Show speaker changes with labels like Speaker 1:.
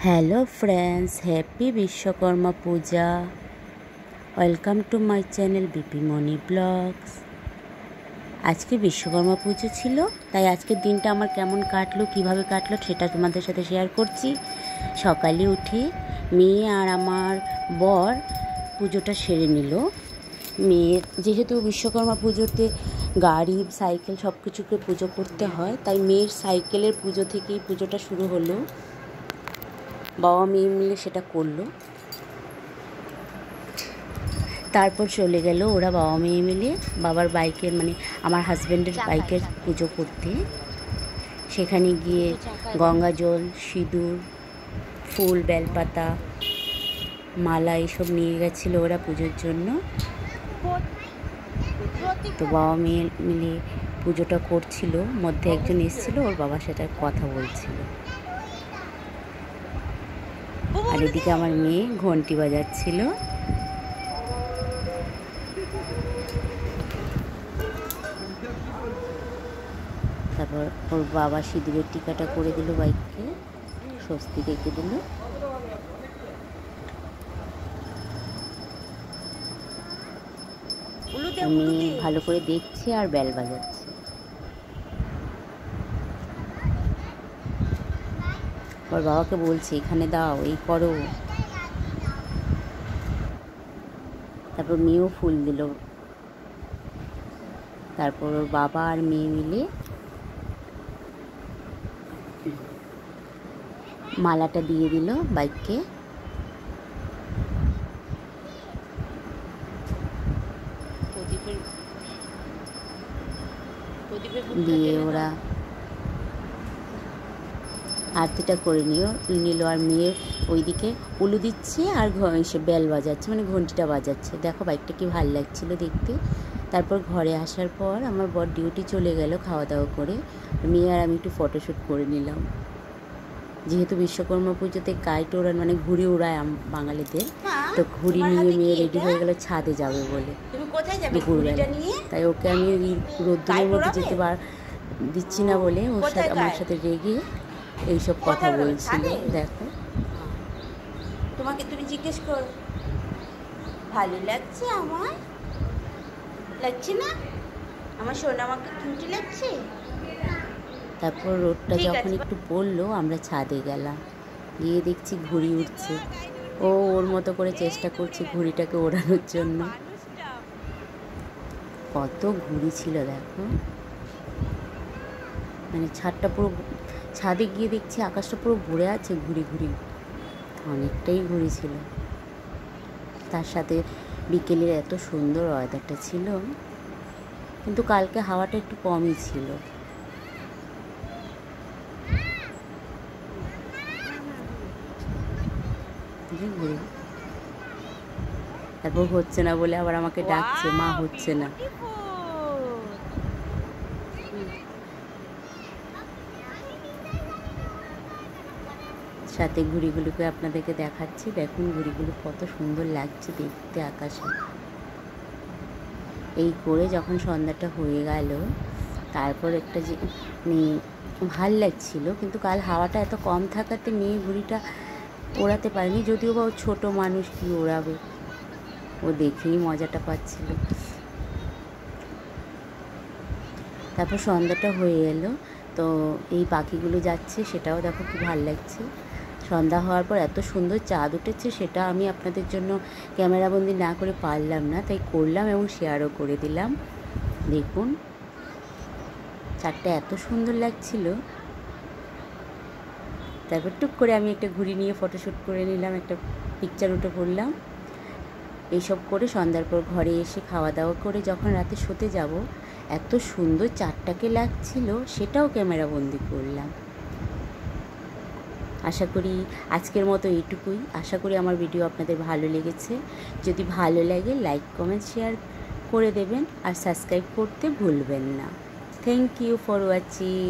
Speaker 1: Hello friends, happy Vishwakarma puja. Welcome to my channel BP Moni vlogs. আজকে বিশ্বকর্মা পুজো ছিল, তাই আজকের দিনটা আমার কেমন কাটলো, কিভাবে কাটলো সেটা তোমাদের সাথে শেয়ার করছি। সকালে উঠে মেয়ে আর আমার বর পুজোটা সেরে নিল। মেয়ের যেহেতু বিশ্বকর্মা পুজোতে গাড়ি সাইকেল সব কিছুকে পুজো করতে হয়, তাই মেয়ের সাইকেলের পুজো থেকেই পুজোটা শুরু হলো। বাবা মেয়ে মিলে সেটা করলো। তারপর চলে গেল ওরা বাবা মেয়ে মিলে বাবার বাইকের আমার হাজব্যান্ডের বাইকের পুজো করতে। সেখানে গিয়ে গঙ্গা জল, সিঁদুর, ফুল, বেলপাতা, মালা এসব নিয়ে গেছিলো ওরা পুজোর জন্য। তো বাবা মেয়ে মিলে পুজোটা করছিল। মধ্যে একজন এসেছিল, ওর বাবা সেটা কথা বলছিল। আর এদিকে আমার মেয়ে ঘন্টি বাজাচ্ছিল। তারপর ওর বাবা সিঁদুরের টিকাটা করে দিল, বাইককে স্বস্তি রেখে দিল। মেয়ে ভালো করে দেখছে আর বেল বাজাচ্ছে। ওর বাবাকে বলছে এখানে দাও, এই করো। তারপর মেয়েও ফুল দিল। তারপর ওর বাবা আর মেয়ে মিলে মালাটা দিয়ে দিল বাইককে। দিয়ে ওরা আরতিটা করে নিল। আর মেয়ে ওইদিকে উলু দিচ্ছে আর সে বেল বাজাচ্ছে, ঘন্টিটা বাজাচ্ছে। দেখো বাইকটা কি ভালো লাগছিল দেখতে। তারপর ঘরে আসার পর আমার বর ডিউটি চলে গেল খাওয়া দাওয়া করে। মেয়ে আর আমি একটু ফটোশ্যুট করে নিলাম। যেহেতু বিশ্বকর্মা পুজোতে কাইট ওড়ান ঘুড়ি ওড়ায় বাঙালিদের, তো ঘুড়ি নিয়ে মেয়ে রেডি হয়ে গেল ছাদে যাবে বলে দুপুরবেলা। তাই ওকে আমি রোদ্দুরের মধ্যে যেতে দিচ্ছি না বলে ওর সাথে আমার সাথে রেগে এইসব কথা বলছিল। দেখো,
Speaker 2: তোমাকে তুমি জিজ্ঞেস কর, ভালো লাগছে? আমার লাগছে না? আমার সোনা আমাকে কিউটি লাগছে।
Speaker 1: তারপর রোদটা যখন একটু পড়লো, আমরা ছাদে গেলাম। গিয়ে দেখছি ঘুড়ি উঠছে। ও ওর মতো করে চেষ্টা করছে ঘুড়িটাকে ওড়ানোর জন্য। কত ঘুড়ি ছিল দেখো, ছাদে গিয়ে দেখছি আকাশটা পুরো ভরে আছে ঘুড়ি ঘুড়ি। অনেকটাই ঘুড়ি ছিল। তার সাথে বিকেলের এত সুন্দর ওয়েদারটা ছিল, কিন্তু কালকে হাওয়াটা একটু কমই ছিল। তারপর হচ্ছে না বলে আবার আমাকে ডাকছে, মা হচ্ছে না। সাথে ঘুড়িগুলোকে আপনাদেরকে দেখাচ্ছি। দেখুন ঘুড়িগুলো কত সুন্দর লাগছে দেখতে আকাশে। এই করে যখন সন্ধ্যাটা হয়ে গেল, তারপর একটা যে ভাল লাগছিল, কিন্তু কাল হাওয়াটা এত কম থাকাতে মেয়ে ঘুড়িটা ওড়াতে পারেনি। যদিও বা ও ছোটো মানুষ, কি ওড়াবে, ও দেখেই মজাটা পাচ্ছিল। তারপর সন্ধ্যাটা হয়ে এলো, তো এই পাখিগুলো যাচ্ছে, সেটাও দেখো কি ভাল লাগছে। সন্ধ্যা হওয়ার পর এত সুন্দর চাঁদ উঠেছে, সেটা আমি আপনাদের জন্য ক্যামেরাবন্দি না করে পারলাম না, তাই করলাম এবং শেয়ারও করে দিলাম। দেখুন চাঁদটা এত সুন্দর লাগছিল। তারপর টুক করে আমি একটা ঘুড়ি নিয়ে ফটোশ্যুট করে নিলাম, একটা পিকচার উঠে পড়লাম। এইসব করে সন্ধ্যার পর ঘরে এসে খাওয়া দাওয়া করে যখন রাতে শুতে যাব, এত সুন্দর চাঁদটাকে লাগছিল, সেটাও ক্যামেরাবন্দি করলাম। আশা করি আজকের মতো এইটুকুই। আশা করি আমার ভিডিও আপনাদের ভালো লেগেছে। যদি ভালো লাগে লাইক কমেন্ট শেয়ার করে দেবেন আর সাবস্ক্রাইব করতে ভুলবেন না। Thank you for watching.